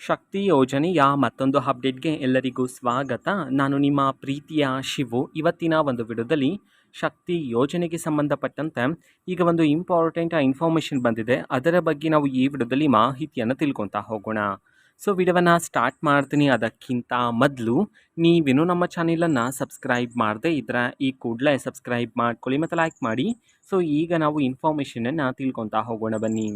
ಶಕ್ತಿ ಯೋಜನೆಯ ಮತ್ತೊಂದು ಅಪ್ಡೇಟ್ಗೆ ಎಲ್ಲರಿಗೂ ಸ್ವಾಗತ. ನಾನು ನಿಮ್ಮ ಪ್ರೀತಿಯ ಶಿವು. ಇವತ್ತಿನ ಒಂದು ವಿಡಿಯೋದಲ್ಲಿ ಶಕ್ತಿ ಯೋಜನೆಗೆ ಸಂಬಂಧಪಟ್ಟಂತೆ ಈಗ ಒಂದು ಇಂಪಾರ್ಟೆಂಟ್ ಇನ್ಫಾರ್ಮೇಷನ್ ಬಂದಿದೆ. ಅದರ ಬಗ್ಗೆ ನಾವು ಈ ವಿಡಿಯೋದಲ್ಲಿ ಮಾಹಿತಿಯನ್ನು ತಿಳ್ಕೊತಾ ಹೋಗೋಣ. ಸೊ ವಿಡಿಯೋವನ್ನು ಸ್ಟಾರ್ಟ್ ಮಾಡ್ತೀನಿ. ಅದಕ್ಕಿಂತ ಮೊದಲು ನೀವೇನು ನಮ್ಮ ಚಾನೆಲನ್ನು ಸಬ್ಸ್ಕ್ರೈಬ್ ಮಾಡದೆ ಇದ್ರೆ ಈ ಕೂಡಲೇ ಸಬ್ಸ್ಕ್ರೈಬ್ ಮಾಡ್ಕೊಳ್ಳಿ ಮತ್ತು ಲೈಕ್ ಮಾಡಿ. ಸೊ ಈಗ ನಾವು ಇನ್ಫಾರ್ಮೇಷನನ್ನು ತಿಳ್ಕೊತಾ ಹೋಗೋಣ ಬನ್ನಿ.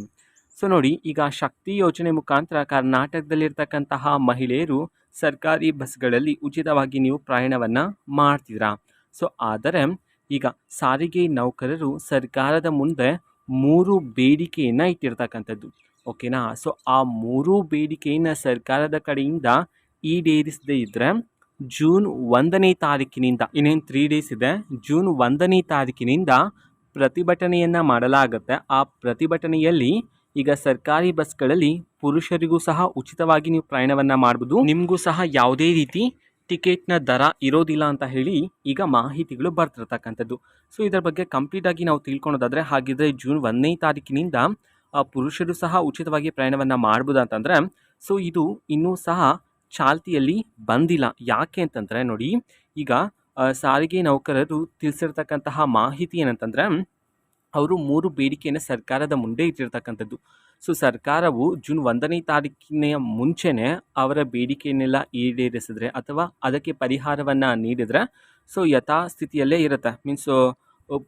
ಸೊ ನೋಡಿ, ಈಗ ಶಕ್ತಿ ಯೋಜನೆ ಮುಖಾಂತರ ಕರ್ನಾಟಕದಲ್ಲಿರ್ತಕ್ಕಂತಹ ಮಹಿಳೆಯರು ಸರ್ಕಾರಿ ಬಸ್ಗಳಲ್ಲಿ ಉಚಿತವಾಗಿ ನೀವು ಪ್ರಯಾಣವನ್ನು ಮಾಡ್ತಿದ್ದೀರಾ. ಸೊ ಆದರೆ ಈಗ ಸಾರಿಗೆ ನೌಕರರು ಸರ್ಕಾರದ ಮುಂದೆ 3 ಬೇಡಿಕೆಯನ್ನು ಇಟ್ಟಿರ್ತಕ್ಕಂಥದ್ದು. ಓಕೆನಾ. ಸೊ ಆ 3 ಬೇಡಿಕೆಯನ್ನು ಸರ್ಕಾರದ ಕಡೆಯಿಂದ ಈಡೇರಿಸದೇ ಇದ್ದರೆ ಜೂನ್ 1ನೇ ತಾರೀಕಿನಿಂದ, ಇನ್ನೇನು 3 ಡೇಸ್ ಇದೆ, ಜೂನ್ 1ನೇ ತಾರೀಕಿನಿಂದ ಪ್ರತಿಭಟನೆಯನ್ನು ಮಾಡಲಾಗುತ್ತೆ. ಆ ಪ್ರತಿಭಟನೆಯಲ್ಲಿ ಈಗ ಸರ್ಕಾರಿ ಬಸ್ಗಳಲ್ಲಿ ಪುರುಷರಿಗೂ ಸಹ ಉಚಿತವಾಗಿ ನೀವು ಪ್ರಯಾಣವನ್ನು ಮಾಡ್ಬೋದು. ನಿಮಗೂ ಸಹ ಯಾವುದೇ ರೀತಿ ಟಿಕೆಟ್ನ ದರ ಇರೋದಿಲ್ಲ ಅಂತ ಹೇಳಿ ಈಗ ಮಾಹಿತಿಗಳು ಬರ್ತಿರ್ತಕ್ಕಂಥದ್ದು. ಸೊ ಇದರ ಬಗ್ಗೆ ಕಂಪ್ಲೀಟಾಗಿ ನಾವು ತಿಳ್ಕೊಳೋದಾದರೆ, ಹಾಗಿದ್ರೆ ಜೂನ್ 1ನೇ ತಾರೀಕಿನಿಂದ ಪುರುಷರು ಸಹ ಉಚಿತವಾಗಿ ಪ್ರಯಾಣವನ್ನು ಮಾಡ್ಬೋದು ಅಂತಂದರೆ, ಸೊ ಇದು ಇನ್ನೂ ಸಹ ಚಾಲ್ತಿಯಲ್ಲಿ ಬಂದಿಲ್ಲ. ಯಾಕೆ ಅಂತಂದರೆ ನೋಡಿ, ಈಗ ಸಾರಿಗೆ ನೌಕರರು ತಿಳಿಸಿರ್ತಕ್ಕಂತಹ ಮಾಹಿತಿ ಏನಂತಂದರೆ, ಅವರು 3 ಬೇಡಿಕೆಯನ್ನು ಸರ್ಕಾರದ ಮುಂದೆ ಇಟ್ಟಿರ್ತಕ್ಕಂಥದ್ದು. ಸೊ ಸರ್ಕಾರವು ಜೂನ್ 1ನೇ ತಾರೀಕಿನ ಮುಂಚೆನೇ ಅವರ ಬೇಡಿಕೆಯನ್ನೆಲ್ಲ ಈಡೇರಿಸಿದ್ರೆ ಅಥವಾ ಅದಕ್ಕೆ ಪರಿಹಾರವನ್ನು ನೀಡಿದರೆ ಸೊ ಯಥಾಸ್ಥಿತಿಯಲ್ಲೇ ಇರುತ್ತೆ. ಮೀನ್ಸ್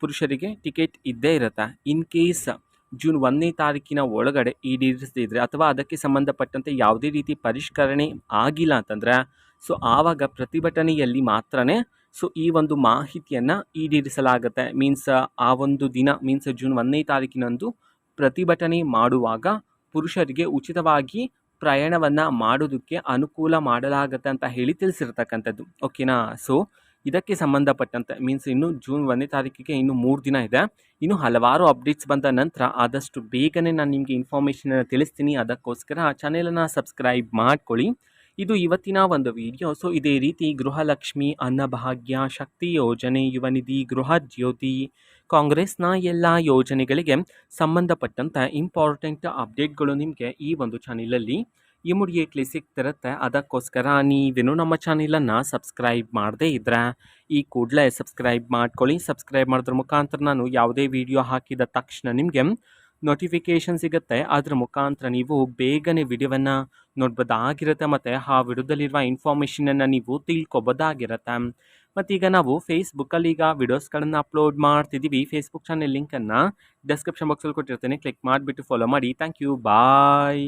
ಪುರುಷರಿಗೆ ಟಿಕೆಟ್ ಇದ್ದೇ ಇರುತ್ತೆ. ಇನ್ ಕೇಸ್ ಜೂನ್ 1ನೇ ತಾರೀಕಿನ ಒಳಗಡೆ ಈಡೇರಿಸದಿದ್ರೆ ಅಥವಾ ಅದಕ್ಕೆ ಸಂಬಂಧಪಟ್ಟಂತೆ ಯಾವುದೇ ರೀತಿ ಪರಿಷ್ಕರಣೆ ಆಗಿಲ್ಲ ಅಂತಂದರೆ ಸೊ ಆವಾಗ ಪ್ರತಿಭಟನೆಯಲ್ಲಿ ಮಾತ್ರನೇ ಸೊ ಈ ಒಂದು ಮಾಹಿತಿಯನ್ನು ಈಡೇರಿಸಲಾಗುತ್ತೆ. ಮೀನ್ಸ್ ಆ ಒಂದು ದಿನ, ಮೀನ್ಸ್ ಜೂನ್ 1ನೇ ತಾರೀಕಿನಂದು ಪ್ರತಿಭಟನೆ ಮಾಡುವಾಗ ಪುರುಷರಿಗೆ ಉಚಿತವಾಗಿ ಪ್ರಯಾಣವನ್ನು ಮಾಡೋದಕ್ಕೆ ಅನುಕೂಲ ಮಾಡಲಾಗುತ್ತೆ ಅಂತ ಹೇಳಿ ತಿಳಿಸಿರ್ತಕ್ಕಂಥದ್ದು. ಓಕೆನಾ. ಸೊ ಇದಕ್ಕೆ ಸಂಬಂಧಪಟ್ಟಂತೆ ಮೀನ್ಸ್ ಇನ್ನು ಜೂನ್ 1ನೇ ತಾರೀಕಿಗೆ ಇನ್ನು 3 ದಿನ ಇದೆ. ಇನ್ನು ಹಲವಾರು ಅಪ್ಡೇಟ್ಸ್ ಬಂದ ನಂತರ ಆದಷ್ಟು ಬೇಗನೆ ನಾನು ನಿಮಗೆ ಇನ್ಫಾರ್ಮೇಷನನ್ನು ತಿಳಿಸ್ತೀನಿ. ಅದಕ್ಕೋಸ್ಕರ ಚಾನೆಲನ್ನು ಸಬ್ಸ್ಕ್ರೈಬ್ ಮಾಡ್ಕೊಳ್ಳಿ. ಇದು ಇವತ್ತಿನ ಒಂದು ವಿಡಿಯೋ. ಸೊ ಇದೇ ರೀತಿ ಗೃಹಲಕ್ಷ್ಮಿ, ಅನ್ನಭಾಗ್ಯ, ಶಕ್ತಿ ಯೋಜನೆ, ಯುವ ನಿಧಿ, ಗೃಹ ಜ್ಯೋತಿ, ಕಾಂಗ್ರೆಸ್ನ ಎಲ್ಲ ಯೋಜನೆಗಳಿಗೆ ಸಂಬಂಧಪಟ್ಟಂತೆ ಇಂಪಾರ್ಟೆಂಟ್ ಅಪ್ಡೇಟ್ಗಳು ನಿಮಗೆ ಈ ಒಂದು ಚಾನೆಲಲ್ಲಿ ಇಮಿಡಿಯೇಟ್ಲಿ ಸಿಗ್ತಿರುತ್ತೆ. ಅದಕ್ಕೋಸ್ಕರ ನೀವೇನು ನಮ್ಮ ಚಾನೆಲನ್ನು ಸಬ್ಸ್ಕ್ರೈಬ್ ಮಾಡದೇ ಇದ್ದರೆ ಈ ಕೂಡಲೇ ಸಬ್ಸ್ಕ್ರೈಬ್ ಮಾಡ್ಕೊಳ್ಳಿ. ಸಬ್ಸ್ಕ್ರೈಬ್ ಮಾಡೋದ್ರ ಮುಖಾಂತರ ನಾನು ಯಾವುದೇ ವಿಡಿಯೋ ಹಾಕಿದ ತಕ್ಷಣ ನಿಮಗೆ ನೋಟಿಫಿಕೇಷನ್ ಸಿಗುತ್ತೆ. ಅದರ ಮುಖಾಂತರ ನೀವು ಬೇಗನೆ ವಿಡಿಯೋವನ್ನು ನೋಡ್ಬೋದಾಗಿರುತ್ತೆ ಮತ್ತು ಆ ವಿಡಿಯೋದಲ್ಲಿರುವ ಇನ್ಫಾರ್ಮೇಷನನ್ನು ನೀವು ತಿಳ್ಕೊಬೋದಾಗಿರುತ್ತೆ. ಮತ್ತೀಗ ನಾವು ಫೇಸ್ಬುಕ್ಕಲ್ಲಿ ಈಗ ವಿಡಿಯೋಸ್ಗಳನ್ನು ಅಪ್ಲೋಡ್ ಮಾಡ್ತಿದ್ದೀವಿ. ಫೇಸ್ಬುಕ್ ಚಾನೆಲ್ ಲಿಂಕನ್ನು ಡಿಸ್ಕ್ರಿಪ್ಷನ್ ಬಾಕ್ಸಲ್ಲಿ ಕೊಟ್ಟಿರ್ತೇನೆ. ಕ್ಲಿಕ್ ಮಾಡಿಬಿಟ್ಟು ಫಾಲೋ ಮಾಡಿ. Thank you. ಬಾಯ್.